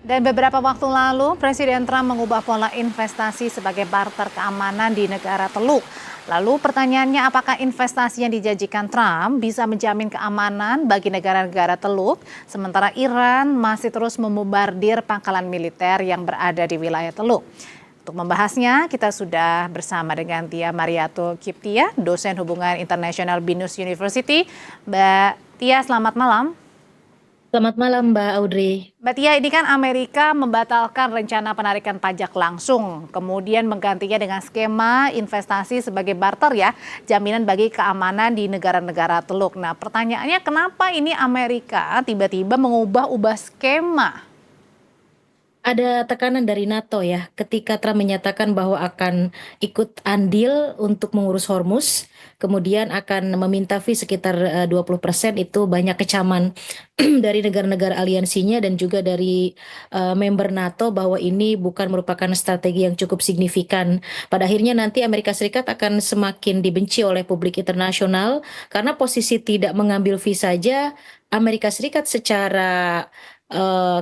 Dan beberapa waktu lalu, Presiden Trump mengubah pola investasi sebagai barter keamanan di negara Teluk. Lalu pertanyaannya, apakah investasi yang dijanjikan Trump bisa menjamin keamanan bagi negara-negara Teluk, sementara Iran masih terus membombardir pangkalan militer yang berada di wilayah Teluk? Untuk membahasnya, kita sudah bersama dengan Tia Mariato Kiptia, dosen hubungan internasional Binus University. Mbak Tia, selamat malam. Selamat malam Mbak Audrey. Mbak Tia, ini kan Amerika membatalkan rencana penarikan pajak langsung, kemudian menggantinya dengan skema investasi sebagai barter ya, jaminan bagi keamanan di negara-negara Teluk. Nah, pertanyaannya kenapa ini Amerika tiba-tiba mengubah-ubah skema? Ada tekanan dari NATO ya ketika Trump menyatakan bahwa akan ikut andil untuk mengurus Hormuz, kemudian akan meminta fee sekitar 20%. Itu banyak kecaman dari negara-negara aliansinya dan juga dari member NATO bahwa ini bukan merupakan strategi yang cukup signifikan. Pada akhirnya nanti Amerika Serikat akan semakin dibenci oleh publik internasional karena posisi tidak mengambil fee saja Amerika Serikat secara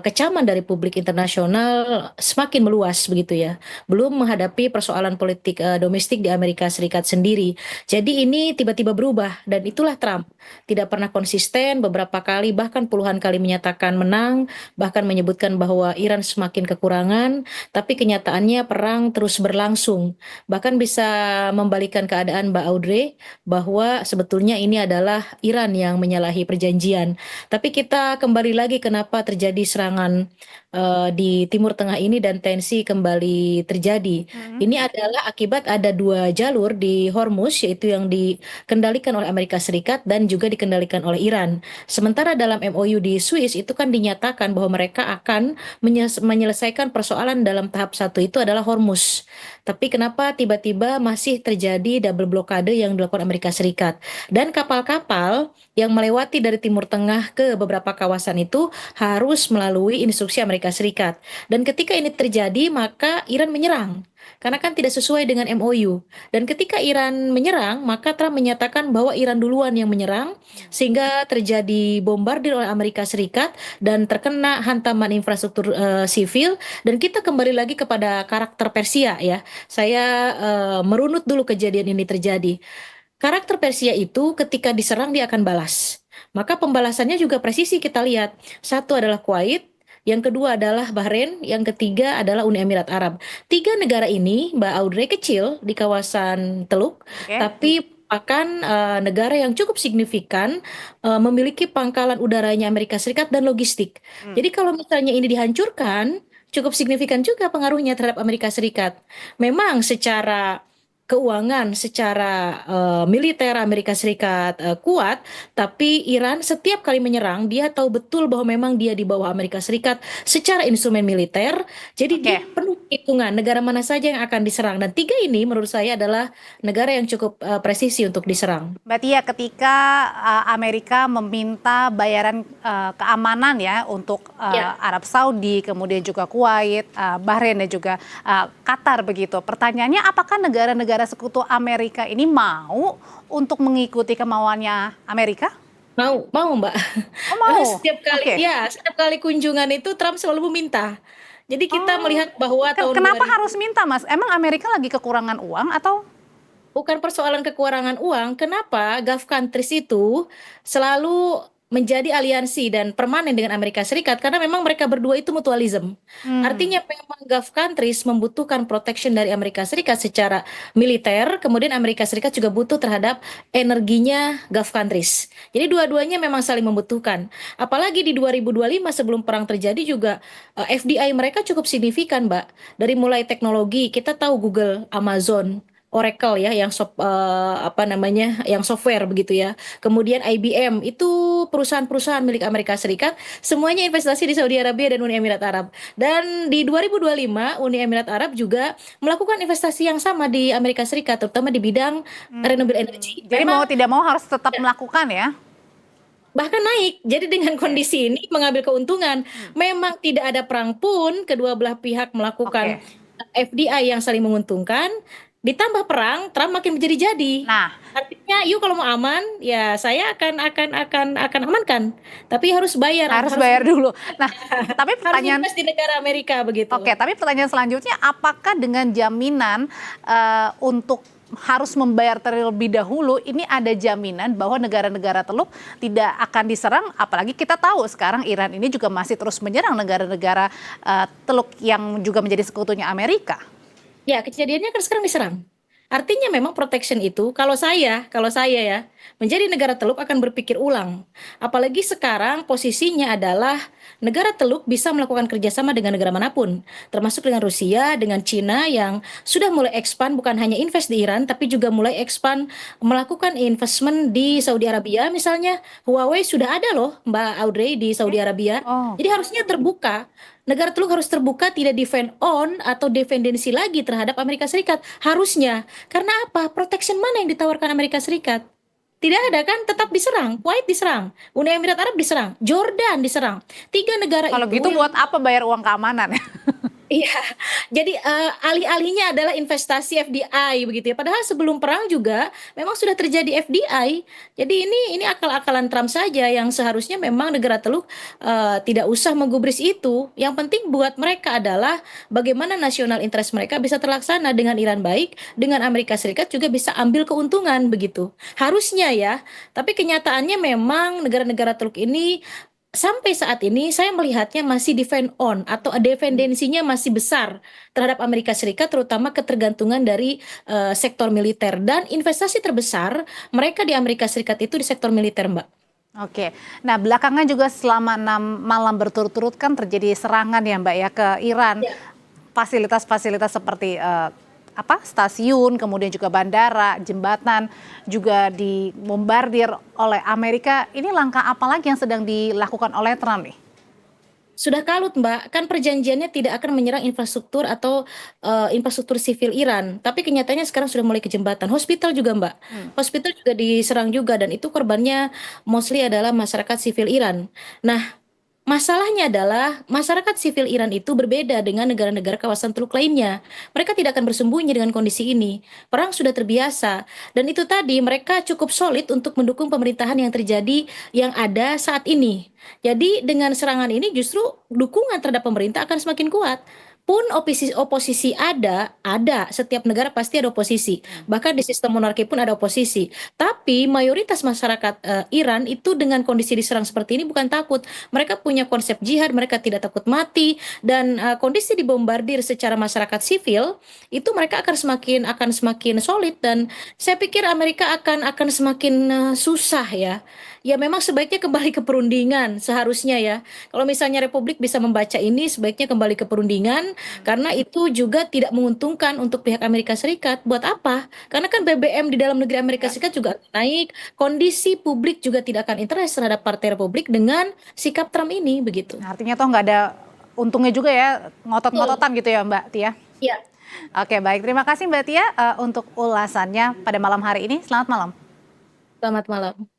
kecaman dari publik internasional semakin meluas begitu ya. Belum menghadapi persoalan politik domestik di Amerika Serikat sendiri. Jadi ini tiba-tiba berubah dan itulah Trump. Tidak pernah konsisten, beberapa kali bahkan puluhan kali menyatakan menang, bahkan menyebutkan bahwa Iran semakin kekurangan, tapi kenyataannya perang terus berlangsung. Bahkan bisa membalikan keadaan Mbak Audrey bahwa sebetulnya ini adalah Iran yang menyalahi perjanjian. Tapi kita kembali lagi kenapa terjadi serangan di Timur Tengah ini dan tensi kembali terjadi. Ini adalah akibat ada dua jalur di Hormuz, yaitu yang dikendalikan oleh Amerika Serikat dan juga dikendalikan oleh Iran. Sementara dalam MOU di Swiss itu kan dinyatakan bahwa mereka akan menyelesaikan persoalan dalam tahap satu itu adalah Hormuz. Tapi kenapa tiba-tiba masih terjadi double blokade yang dilakukan Amerika Serikat? Dan kapal-kapal yang melewati dari Timur Tengah ke beberapa kawasan itu harus melalui instruksi Amerika Serikat. Dan ketika ini terjadi, maka Iran menyerang. Karena kan tidak sesuai dengan MOU. Dan ketika Iran menyerang, maka Trump menyatakan bahwa Iran duluan yang menyerang, sehingga terjadi bombardir oleh Amerika Serikat dan terkena hantaman infrastruktur sivil. Dan kita kembali lagi kepada karakter Persia ya. Saya merunut dulu kejadian ini terjadi. Karakter Persia itu ketika diserang dia akan balas. Maka pembalasannya juga presisi kita lihat. Satu adalah Kuwait, yang kedua adalah Bahrain, yang ketiga adalah Uni Emirat Arab. Tiga negara ini, Mbak Audrey, kecil di kawasan Teluk, Oke. tapi akan negara yang cukup signifikan, memiliki pangkalan udaranya Amerika Serikat dan logistik. Jadi kalau misalnya ini dihancurkan, cukup signifikan juga pengaruhnya terhadap Amerika Serikat. Memang secara keuangan, secara militer Amerika Serikat kuat, tapi Iran setiap kali menyerang dia tahu betul bahwa memang dia di bawah Amerika Serikat secara instrumen militer. Jadi dia Oke. penuh hitungan negara mana saja yang akan diserang, dan tiga ini menurut saya adalah negara yang cukup presisi untuk diserang. Mbak Tia, ketika Amerika meminta bayaran keamanan ya untuk Ya. Arab Saudi, kemudian juga Kuwait, Bahrain dan juga Qatar begitu. Pertanyaannya, apakah negara-negara sekutu Amerika ini mau untuk mengikuti kemauannya Amerika? Mau Mbak. Oh mau? Setiap kali, Oke. ya, setiap kali kunjungan itu Trump selalu meminta. Jadi kita Oh, melihat bahwa tahun kenapa 2000 harus minta, Mas? Emang Amerika lagi kekurangan uang atau? bukan persoalan kekurangan uang. Kenapa Gulf countries itu selalu menjadi aliansi dan permanen dengan Amerika Serikat? Karena memang mereka berdua itu mutualism. Hmm, Artinya memang Gulf countries membutuhkan protection dari Amerika Serikat secara militer, kemudian Amerika Serikat juga butuh terhadap energinya Gulf countries. Jadi dua-duanya memang saling membutuhkan. Apalagi di 2025 sebelum perang terjadi juga FDI mereka cukup signifikan, Mbak. Dari mulai teknologi, kita tahu Google, Amazon, Oracle ya, yang apa namanya, yang software begitu ya. Kemudian IBM itu perusahaan-perusahaan milik Amerika Serikat, semuanya investasi di Saudi Arabia dan Uni Emirat Arab. Dan di 2025 Uni Emirat Arab juga melakukan investasi yang sama di Amerika Serikat, terutama di bidang renewable energy. jadi mau Memang tidak mau harus tetap melakukan ya? bahkan naik. Jadi dengan Oke. kondisi ini mengambil keuntungan. Memang tidak ada perang pun, kedua belah pihak melakukan Oke. FDI yang saling menguntungkan. ditambah perang, Trump makin menjadi-jadi. Nah, Artinya, yuk kalau mau aman, ya saya akan amankan. Tapi harus bayar, harus harus bayar dulu. Nah, tapi harus pertanyaan invest di negara Amerika Oke, begitu. tapi pertanyaan selanjutnya, apakah dengan jaminan untuk harus membayar terlebih dahulu, ini ada jaminan bahwa negara-negara Teluk tidak akan diserang, apalagi kita tahu sekarang Iran ini juga masih terus menyerang negara-negara Teluk yang juga menjadi sekutunya Amerika. Ya, kejadiannya kan sekarang diserang. Artinya memang protection itu, kalau saya ya, menjadi negara teluk akan berpikir ulang. Apalagi sekarang posisinya adalah negara teluk bisa melakukan kerjasama dengan negara manapun, termasuk dengan Rusia, dengan Cina yang sudah mulai expand, bukan hanya invest di Iran, tapi juga mulai expand melakukan investment di Saudi Arabia. Misalnya Huawei sudah ada loh, Mbak Audrey, di Saudi Arabia. Oh, Jadi harusnya terbuka. Negara teluk harus terbuka, tidak defend on atau dependensi lagi terhadap Amerika Serikat. Harusnya. Karena apa? Protection mana yang ditawarkan Amerika Serikat? Tidak ada kan? Tetap diserang. Kuwait diserang. Uni Emirat Arab diserang. Jordan diserang. Tiga negara kalau itu gitu yang buat apa bayar uang keamanan? iya, jadi alih-alihnya adalah investasi FDI begitu ya. Padahal sebelum perang juga memang sudah terjadi FDI. Jadi ini akal-akalan Trump saja yang seharusnya memang negara teluk tidak usah menggubris itu. Yang penting buat mereka adalah bagaimana nasional interest mereka bisa terlaksana dengan Iran baik, dengan Amerika Serikat juga bisa ambil keuntungan begitu. Harusnya ya. Tapi kenyataannya memang negara-negara teluk ini sampai saat ini saya melihatnya masih defend on atau dependensinya masih besar terhadap Amerika Serikat, terutama ketergantungan dari sektor militer, dan investasi terbesar mereka di Amerika Serikat itu di sektor militer, Mbak. Oke, nah belakangan juga selama 6 malam berturut-turut kan terjadi serangan ya Mbak ya ke Iran. Ya. Fasilitas-fasilitas seperti stasiun, kemudian juga bandara, jembatan juga dibombardir oleh Amerika. Ini langkah apa lagi yang sedang dilakukan oleh Trump nih? Sudah kalut, Mbak. Kan perjanjiannya tidak akan menyerang infrastruktur atau infrastruktur sivil Iran. Tapi kenyataannya sekarang sudah mulai ke jembatan. Hospital juga, Mbak. Hospital juga diserang juga, dan itu korbannya mostly adalah masyarakat sivil Iran. Nah, masalahnya adalah masyarakat sivil Iran itu berbeda dengan negara-negara kawasan Teluk lainnya. Mereka tidak akan bersembunyi dengan kondisi ini. Perang sudah terbiasa. Dan itu tadi mereka cukup solid untuk mendukung pemerintahan yang terjadi yang ada saat ini. Jadi dengan serangan ini justru dukungan terhadap pemerintah akan semakin kuat. Pun oposisi ada. Setiap negara pasti ada oposisi. Bahkan di sistem monarki pun ada oposisi. Tapi mayoritas masyarakat Iran itu dengan kondisi diserang seperti ini bukan takut. Mereka punya konsep jihad, mereka tidak takut mati, dan kondisi dibombardir secara masyarakat sivil itu mereka akan semakin solid, dan saya pikir Amerika akan semakin susah ya. Ya memang sebaiknya kembali ke perundingan seharusnya ya. Kalau misalnya Republik bisa membaca ini, sebaiknya kembali ke perundingan, karena itu juga tidak menguntungkan untuk pihak Amerika Serikat. Buat apa? Karena kan BBM di dalam negeri Amerika Serikat juga akan naik, kondisi publik juga tidak akan interest terhadap Partai Republik dengan sikap Trump ini begitu. Nah, artinya toh nggak ada untungnya juga ya, ngotot-ngototan gitu ya Mbak Tia. Ya, Oke, baik. Terima kasih Mbak Tia untuk ulasannya pada malam hari ini. Selamat malam. selamat malam.